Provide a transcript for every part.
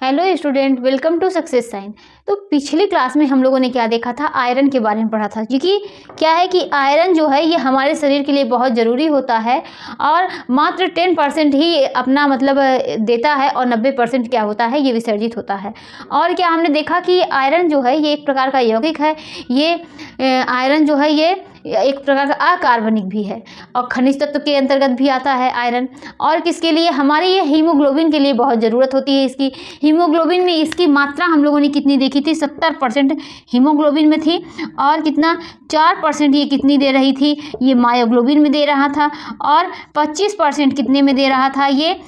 Hello student, welcome to success sign. तो पिछली class में हम लोगों ने क्या देखा था, आयरन के बारे में पढ़ा था। क्योंकि क्या है कि आयरन जो है ये हमारे शरीर के लिए बहुत ज़रूरी होता है और मात्र 10% ही अपना मतलब देता है और 90% क्या होता है, ये विसर्जित होता है। और क्या हमने देखा कि आयरन जो है ये एक प्रकार का यौगिक है। ये आयरन जो है ये एक प्रकार का अकार्बनिक भी है और खनिज तत्व के अंतर्गत भी आता है आयरन। और किसके लिए, हमारे ये हीमोग्लोबिन के लिए बहुत ज़रूरत होती है इसकी। हीमोग्लोबिन में इसकी मात्रा हम लोगों ने कितनी देखी थी, 70% हीमोग्लोबिन में थी। और कितना, 4% ये कितनी दे रही थी, ये मायोग्लोबिन में दे रहा था। और 25% कितने में दे रहा था, ये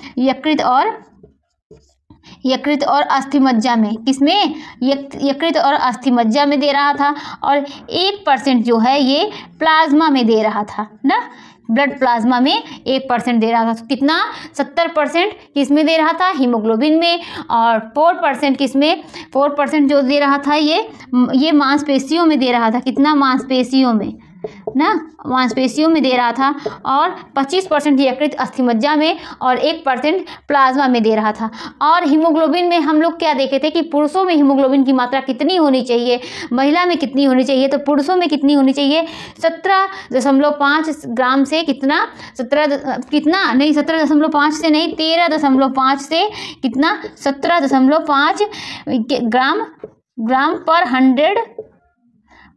यकृत और अस्थिमज्जा में, किसमें, यकृत और अस्थिमज्जा में दे रहा था। और 1% जो है ये प्लाज्मा में दे रहा था ना, ब्लड प्लाज्मा में 1% दे रहा था। तो कितना, 70% किस में दे रहा था, हीमोग्लोबिन में। और 4% किस में, 4% जो दे रहा था ये मांसपेशियों में दे रहा था। कितना, मांसपेशियों में ना, मांसपेशियों में दे रहा था। और 25% यकृत अस्थिमज्जा में और 1% प्लाज्मा में दे रहा था। और हीमोग्लोबिन में हम लोग क्या देखे थे कि पुरुषों में हीमोग्लोबिन की मात्रा कितनी होनी चाहिए, महिला में कितनी होनी चाहिए। तो पुरुषों में कितनी होनी चाहिए, 17.5 ग्राम से कितना, 17.5 से नहीं, 13.5 से कितना, 17.5 ग्राम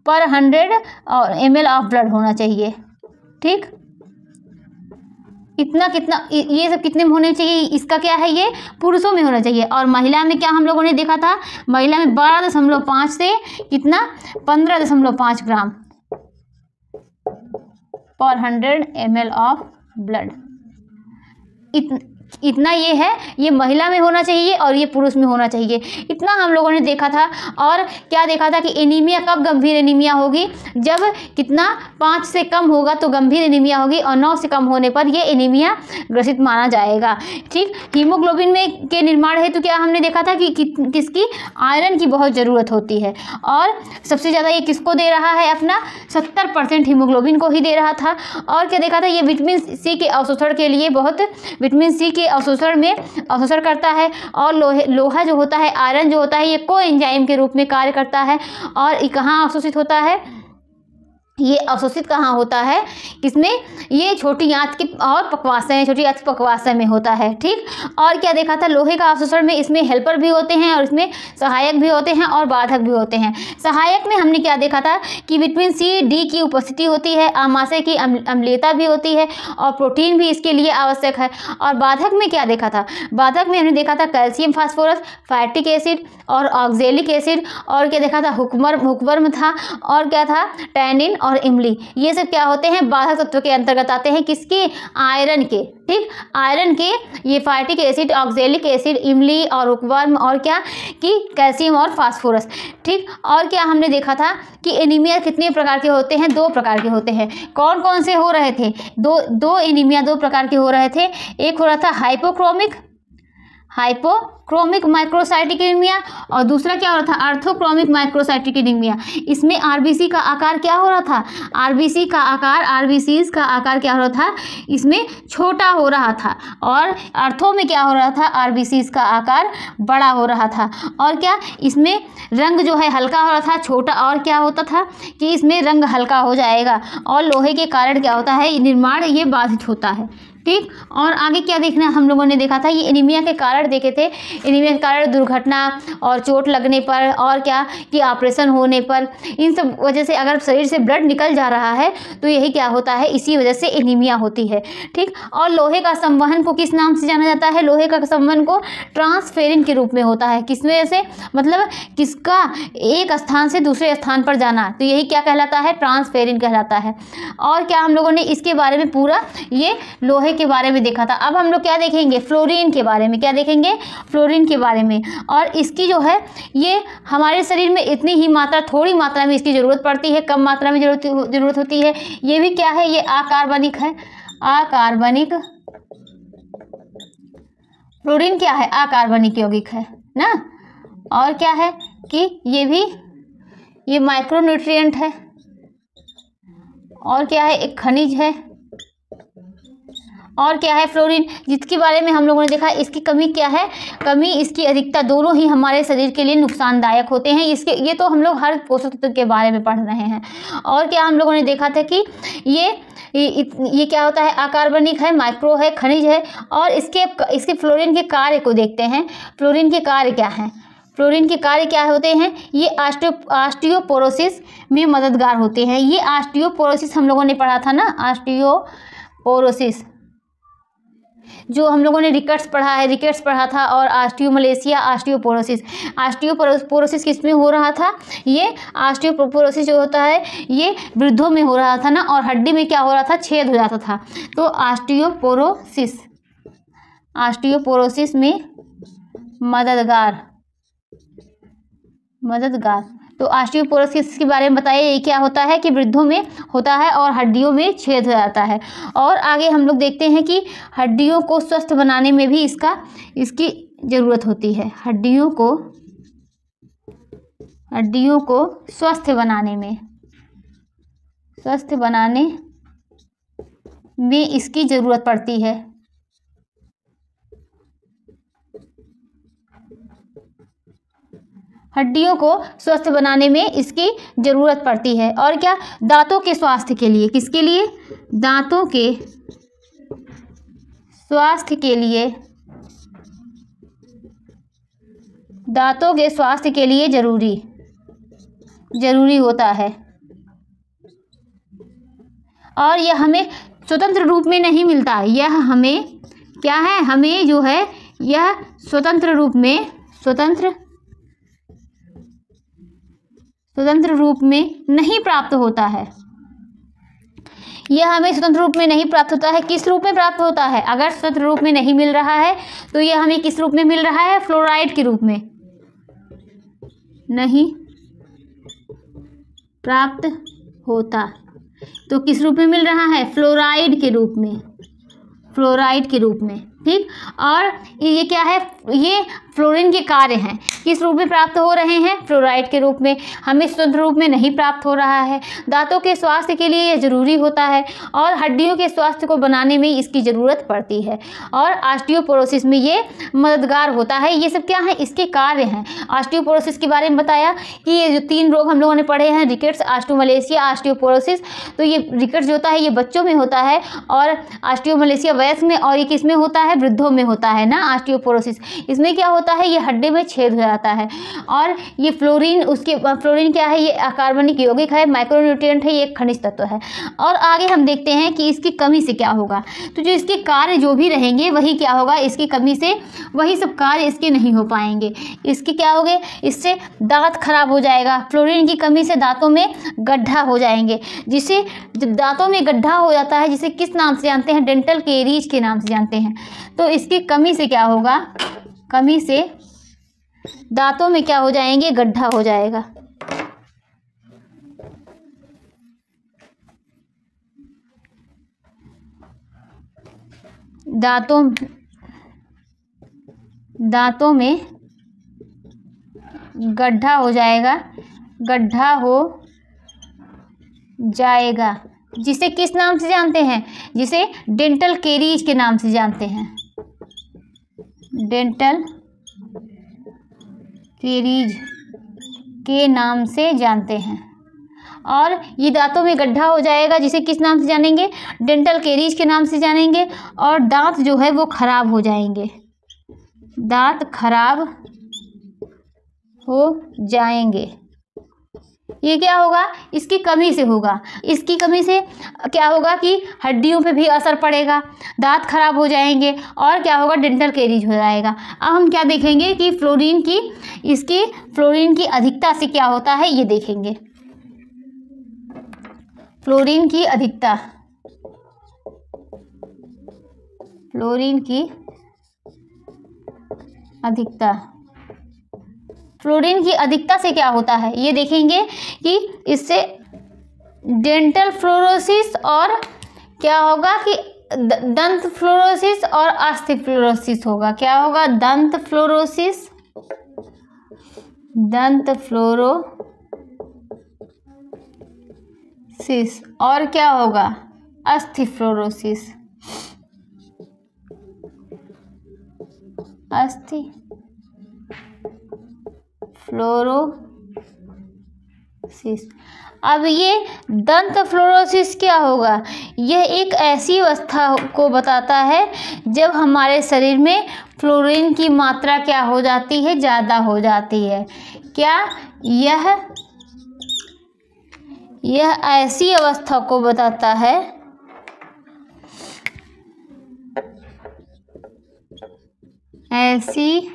पर 100 ml ऑफ ब्लड होना चाहिए। ठीक, इतना कितना, ये सब कितने में होने चाहिए, इसका क्या है, ये पुरुषों में होना चाहिए। और महिला में क्या हम लोगों ने देखा था, महिला में 12.5 से कितना, 15.5 ग्राम पर 100 ml ऑफ ब्लड। इतना ये है, ये महिला में होना चाहिए और ये पुरुष में होना चाहिए। इतना हम लोगों ने देखा था। और क्या देखा था कि एनीमिया कब गंभीर एनीमिया होगी, जब कितना, 5 से कम होगा तो गंभीर एनीमिया होगी और 9 से कम होने पर ये एनीमिया ग्रसित माना जाएगा। ठीक, हीमोग्लोबिन में के निर्माण हेतु क्या हमने देखा था कि किसकी, आयरन की बहुत ज़रूरत होती है। और सबसे ज़्यादा ये किसको दे रहा है, अपना 70% हीमोग्लोबिन को ही दे रहा था। और क्या देखा था, ये विटामिन सी के अवशोषण के लिए बहुत, विटामिन सी के अवशोषण करता है। और लोहा जो होता है, आयरन जो होता है, ये कोएंजाइम के रूप में कार्य करता है। और ये कहाँ अवशोषित होता है, ये अवशोषित कहाँ होता है, किसमें, ये छोटी आंत के और पक्वाशय में, छोटी आंत के पक्वाशय में होता है। ठीक, और क्या देखा था, लोहे का अवशोषण में इसमें हेल्पर भी होते हैं और इसमें सहायक भी होते हैं और बाधक भी होते हैं। सहायक में हमने क्या देखा था कि विटामिन सी, डी की उपस्थिति होती है, आमाशय की अम्लीयता भी होती है और प्रोटीन भी इसके लिए आवश्यक है। और बाधक में क्या देखा था, बाधक में हमने देखा था कैल्शियम, फास्फोरस, फैटिक एसिड और ऑक्जेलिक एसिड। और क्या देखा था, हुकवर्म था। और क्या था, टैनिन और इमली। ये सब क्या होते हैं, बाधक तत्व के अंतर्गत आते हैं, किसके, आयरन के। ठीक, आयरन के ये फैटिक एसिड, ऑक्जेलिक एसिड, इमली और हुकवर्म और क्या कि कैल्शियम और फास्फोरस। ठीक, और क्या हमने देखा था कि एनीमिया कितने प्रकार के होते हैं, 2 प्रकार के होते हैं। कौन कौन से हो रहे थे, दो एनीमिया 2 प्रकार के हो रहे थे। एक हो रहा था हाइपोक्रोमिक माइक्रोसाइटिक एनीमिया और दूसरा क्या हो रहा था, आर्थोक्रोमिक माइक्रोसाइटिक एनीमिया। इसमें आरबीसी का आकार क्या हो रहा था, आरबीसीज का आकार क्या हो रहा था, इसमें छोटा हो रहा था। और आर्थो में क्या हो रहा था, आरबीसीज का आकार बड़ा हो रहा था। और क्या, इसमें रंग जो है हल्का हो रहा था, छोटा। और क्या होता था कि इसमें रंग हल्का हो जाएगा। और लोहे के कारण क्या होता है, निर्माण ये बाधित होता है। ठीक, और आगे क्या देखना हम लोगों ने देखा था, ये एनीमिया के कारण देखे थे। एनीमिया के कारण दुर्घटना और चोट लगने पर और क्या कि ऑपरेशन होने पर, इन सब वजह से अगर शरीर से ब्लड निकल जा रहा है तो यही क्या होता है, इसी वजह से एनीमिया होती है। ठीक, और लोहे का संवहन को किस नाम से जाना जाता है, लोहे का संवहन को ट्रांसफेरिन के रूप में होता है। किस वजह से, मतलब किसका, एक स्थान से दूसरे स्थान पर जाना, तो यही क्या कहलाता है, ट्रांसफेरिन कहलाता है। और क्या हम लोगों ने इसके बारे में पूरा ये लोहे के बारे में देखा था। अब हम लोग क्या देखेंगे, फ्लोरीन के बारे में। क्या देखेंगे, फ्लोरीन के बारे में। और इसकी जो है ये हमारे शरीर में इतनी ही मात्रा, थोड़ी मात्रा में इसकी ज़रूरत पड़ती है, कम मात्रा में ज़रूरत होती है। ये भी क्या है, ये अकार्बनिक है, अकार्बनिक। फ्लोरीन क्या है, अकार्बनिक यौगिक है ना। और क्या है कि ये माइक्रोन्यूट्रिएंट है। और क्या है, एक खनिज है। और क्या है फ्लोरीन, जिसके बारे में हम लोगों ने देखा इसकी कमी क्या है, कमी इसकी अधिकता, दोनों ही हमारे शरीर के लिए नुकसानदायक होते हैं। इसके ये तो हम लोग हर पोषक तत्व के बारे में पढ़ रहे हैं। और क्या हम लोगों ने देखा था कि ये क्या होता है, अकार्बनिक है, माइक्रो है, खनिज है। और इसके फ्लोरीन के कार्य को देखते हैं। फ्लोरीन के कार्य क्या हैं, फ्लोरीन के कार्य क्या होते हैं, ये ऑस्टियोपोरोसिस में मददगार होते हैं। ये ऑस्टियोपोरोसिस हम लोगों ने पढ़ा था ना, ऑस्टियोपोरोसिस जो हम लोगों ने रिकेट्स पढ़ा था, और ऑस्टियोमलेशिया, ऑस्टियोपोरोसिस किस में हो रहा था, ये ऑस्टियोपोरोसिस जो होता है ये वृद्धों में हो रहा था ना, और हड्डी में क्या हो रहा था, छेद हो जाता था। तो ऑस्टियोपोरोसिस में मददगार। तो ऑस्टियोपोरोसिस के बारे में बताइए, ये क्या होता है कि वृद्धों में होता है और हड्डियों में छेद हो जाता है। और आगे हम लोग देखते हैं कि हड्डियों को स्वस्थ बनाने में भी इसकी ज़रूरत होती है। हड्डियों को स्वस्थ बनाने में इसकी ज़रूरत पड़ती है। हड्डियों को स्वस्थ बनाने में इसकी ज़रूरत पड़ती है। और क्या, दांतों के स्वास्थ्य के लिए, किसके लिए, दांतों के स्वास्थ्य के लिए जरूरी होता है। और यह हमें स्वतंत्र रूप में नहीं मिलता, यह हमें क्या है, हमें जो है यह स्वतंत्र रूप में नहीं प्राप्त होता है। यह हमें स्वतंत्र रूप में नहीं प्राप्त होता है। किस रूप में प्राप्त होता है, अगर स्वतंत्र रूप में नहीं मिल रहा है तो यह हमें किस रूप में मिल रहा है, फ्लोराइड के रूप में नहीं प्राप्त होता। तो किस रूप में मिल रहा है, फ्लोराइड के रूप में, ठीक। और ये क्या है, ये फ्लोरीन के कार्य हैं, किस रूप में प्राप्त हो रहे हैं, फ्लोराइड के रूप में, हमें स्वतंत्र रूप में नहीं प्राप्त हो रहा है। दांतों के स्वास्थ्य के लिए यह जरूरी होता है, और हड्डियों के स्वास्थ्य को बनाने में इसकी ज़रूरत पड़ती है, और ऑस्टियोपोरोसिस में ये मददगार होता है। ये सब क्या है, इसके कार्य हैं। ऑस्टियोपोरोसिस के बारे में बताया कि ये जो 3 रोग हम लोगों ने पढ़े हैं, रिकेट्स, ऑस्टियोमलेशिया, ऑस्टियोपोरोसिस। तो ये रिकेट्स जो होता है ये बच्चों में होता है, और ऑस्टियोमलेशिया वयस्क में, और ये किस में होता है, वृद्धों में होता है ना ऑस्टियोपोरोसिस। इसमें क्या होता है, ये हड्डी में छेद हो जाता है। और ये फ्लोरीन क्या है, ये अकार्बनिक यौगिक है, माइक्रोन्यूट्रिएंट है, ये एक खनिज तत्व है। और आगे हम देखते हैं कि इसकी कमी से क्या होगा। तो जो इसके कार्य जो भी रहेंगे वही क्या होगा, इसकी कमी से वही सब कार्य इसके नहीं हो पाएंगे। इसके क्या होंगे, इससे दांत खराब हो जाएगा। फ्लोरीन की कमी से दांतों में गड्ढा हो जाएंगे, जिसे जब दांतों में गड्ढा हो जाता है, जिसे किस नाम से जानते हैं, डेंटल कैरीज के नाम से जानते हैं। तो इसकी कमी से क्या होगा, कमी से दांतों में क्या हो जाएंगे, गड्ढा हो जाएगा। दांतों में गड्ढा हो जाएगा, जिसे किस नाम से जानते हैं, जिसे डेंटल कैरीज के नाम से जानते हैं, डेंटल कैरीज के नाम से जानते हैं। और ये दांतों में गड्ढा हो जाएगा, जिसे किस नाम से जानेंगे, डेंटल कैरीज के नाम से जानेंगे। और दांत जो है वो खराब हो जाएंगे, दांत खराब हो जाएंगे। ये क्या होगा, इसकी कमी से होगा। इसकी कमी से क्या होगा कि हड्डियों पे भी असर पड़ेगा, दांत खराब हो जाएंगे, और क्या होगा, डेंटल कैरीज हो जाएगा। अब हम क्या देखेंगे कि फ्लोरीन की अधिकता से क्या होता है, ये देखेंगे। फ्लोरीन की अधिकता, फ्लोरीन की अधिकता से क्या होता है, ये देखेंगे कि इससे डेंटल फ्लोरोसिस, और क्या होगा कि दंत फ्लोरोसिस और अस्थि फ्लोरोसिस होगा। क्या होगा, दंत फ्लोरोसिस, और क्या होगा, अस्थि फ्लोरोसिस। अस्थि फ्लोरोसिस। अब ये दंत फ्लोरोसिस क्या होगा? यह एक ऐसी अवस्था को बताता है जब हमारे शरीर में फ्लोरीन की मात्रा क्या हो जाती है? ज़्यादा हो जाती है। क्या यह ऐसी अवस्था को बताता है ऐसी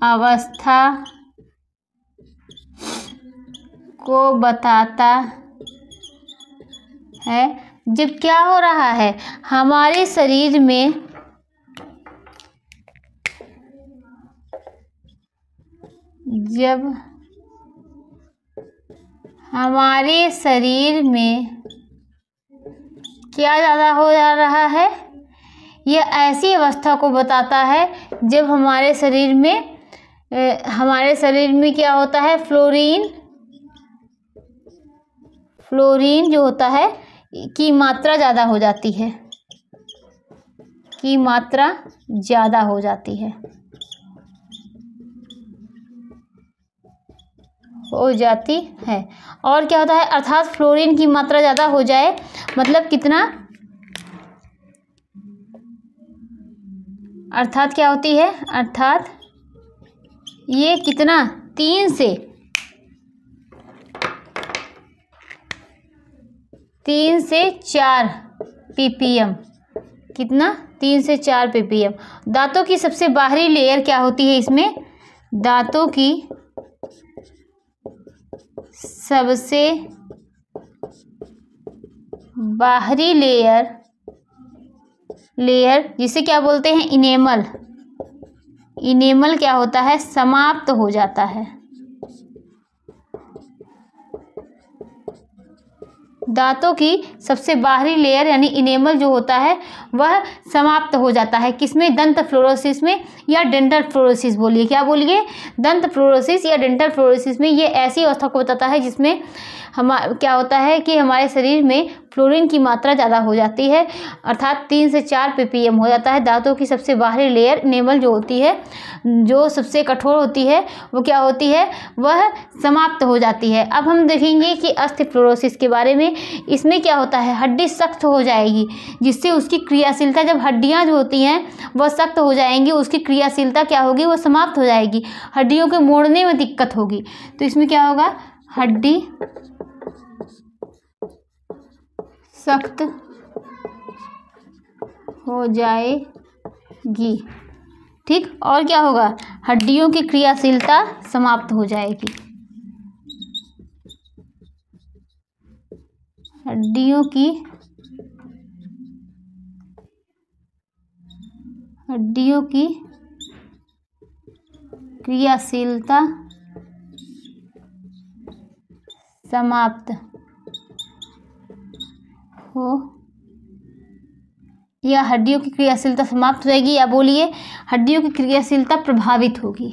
अवस्था को बताता है जब क्या हो रहा है? हमारे शरीर में जब हमारे शरीर में क्या ज़्यादा हो जा रहा है? यह ऐसी अवस्था को बताता है जब हमारे शरीर में क्या होता है? फ्लोरीन जो होता है की मात्रा ज़्यादा हो जाती है, और क्या होता है? अर्थात फ्लोरीन की मात्रा ज़्यादा हो जाए मतलब कितना? अर्थात क्या होती है? अर्थात ये कितना? 3 से 4 ppm। कितना? 3 से 4 ppm। दांतों की सबसे बाहरी लेयर क्या होती है इसमें? दांतों की सबसे बाहरी लेयर जिसे क्या बोलते हैं? इनेमल क्या होता है? समाप्त हो जाता है। दांतों की सबसे बाहरी लेयर यानी इनेमल जो होता है वह समाप्त हो जाता है। किसमें? दंत फ्लोरोसिस में या डेंटल फ्लोरोसिस बोलिए। क्या बोलिए? दंत फ्लोरोसिस या डेंटल फ्लोरोसिस में। ये ऐसी अवस्था को बताता है जिसमें क्या होता है कि हमारे शरीर में फ्लोरीन की मात्रा ज़्यादा हो जाती है, अर्थात 3 से 4 ppm हो जाता है। दांतों की सबसे बाहरी लेयर इनेमल जो होती है, जो सबसे कठोर होती है, वो क्या होती है? वह समाप्त हो जाती है। अब हम देखेंगे कि अस्थि फ्लोरोसिस के बारे में। इसमें क्या होता है? हड्डी सख्त हो जाएगी जिससे उसकी क्रियाशीलता, जब हड्डियाँ जो होती हैं वह सख्त हो जाएंगी, उसकी क्रियाशीलता क्या होगी? वो समाप्त हो जाएगी, हड्डियों के मोड़ने में दिक्कत होगी। तो इसमें क्या होगा? हड्डी सख्त हो जाएगी, ठीक। और क्या होगा? हड्डियों की क्रियाशीलता समाप्त हो जाएगी। हड्डियों की क्रियाशीलता समाप्त हो, या हड्डियों की क्रियाशीलता समाप्त हो जाएगी, या बोलिए हड्डियों की क्रियाशीलता प्रभावित होगी।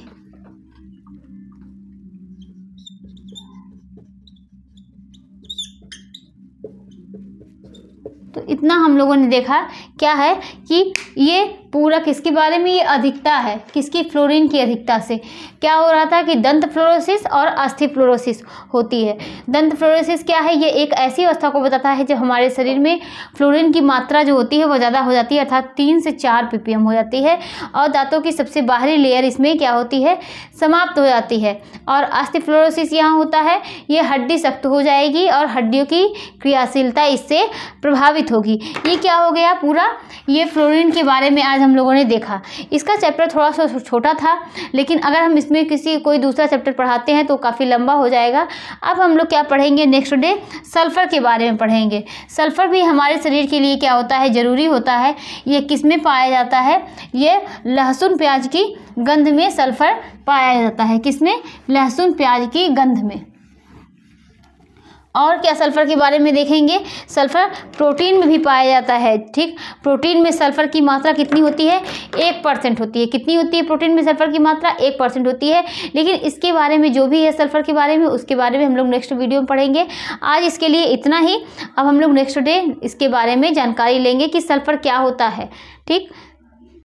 तो इतना हम लोगों ने देखा क्या है कि ये पूरा किसके बारे में? ये अधिकता है किसकी? फ्लोरीन की अधिकता से क्या हो रहा था कि दंत फ्लोरोसिस और अस्थि फ्लोरोसिस होती है। दंत फ्लोरोसिस क्या है? ये एक ऐसी अवस्था को बताता है जब हमारे शरीर में फ्लोरीन की मात्रा जो होती है वो ज़्यादा हो जाती है, अर्थात 3 से 4 ppm हो जाती है, और दांतों की सबसे बाहरी लेयर इसमें क्या होती है? समाप्त हो जाती है। और अस्थि फ्लोरोसिस यहाँ होता है, ये हड्डी सख्त हो जाएगी और हड्डियों की क्रियाशीलता इससे प्रभावित होगी। ये क्या हो गया? पूरा ये फ्लोरीन के बारे में आज हम लोगों ने देखा। इसका चैप्टर थोड़ा सा छोटा था, लेकिन अगर हम इसमें कोई दूसरा चैप्टर पढ़ाते हैं तो काफ़ी लंबा हो जाएगा। अब हम लोग क्या पढ़ेंगे? नेक्स्ट डे सल्फ़र के बारे में पढ़ेंगे। सल्फ़र भी हमारे शरीर के लिए क्या होता है? ज़रूरी होता है। ये किस में पाया जाता है? ये लहसुन प्याज की गंध में सल्फ़र पाया जाता है। किस में? लहसुन प्याज की गंध में। और क्या सल्फ़र के बारे में देखेंगे। सल्फ़र प्रोटीन में भी पाया जाता है। ठीक, प्रोटीन में सल्फ़र की मात्रा कितनी होती है? 1% होती है। कितनी होती है प्रोटीन में सल्फ़र की मात्रा? 1% होती है। लेकिन इसके बारे में जो भी है सल्फ़र के बारे में, उसके बारे में हम लोग नेक्स्ट वीडियो में पढ़ेंगे। आज इसके लिए इतना ही। अब हम लोग नेक्स्ट डे इसके बारे में जानकारी लेंगे कि सल्फ़र क्या होता है। ठीक।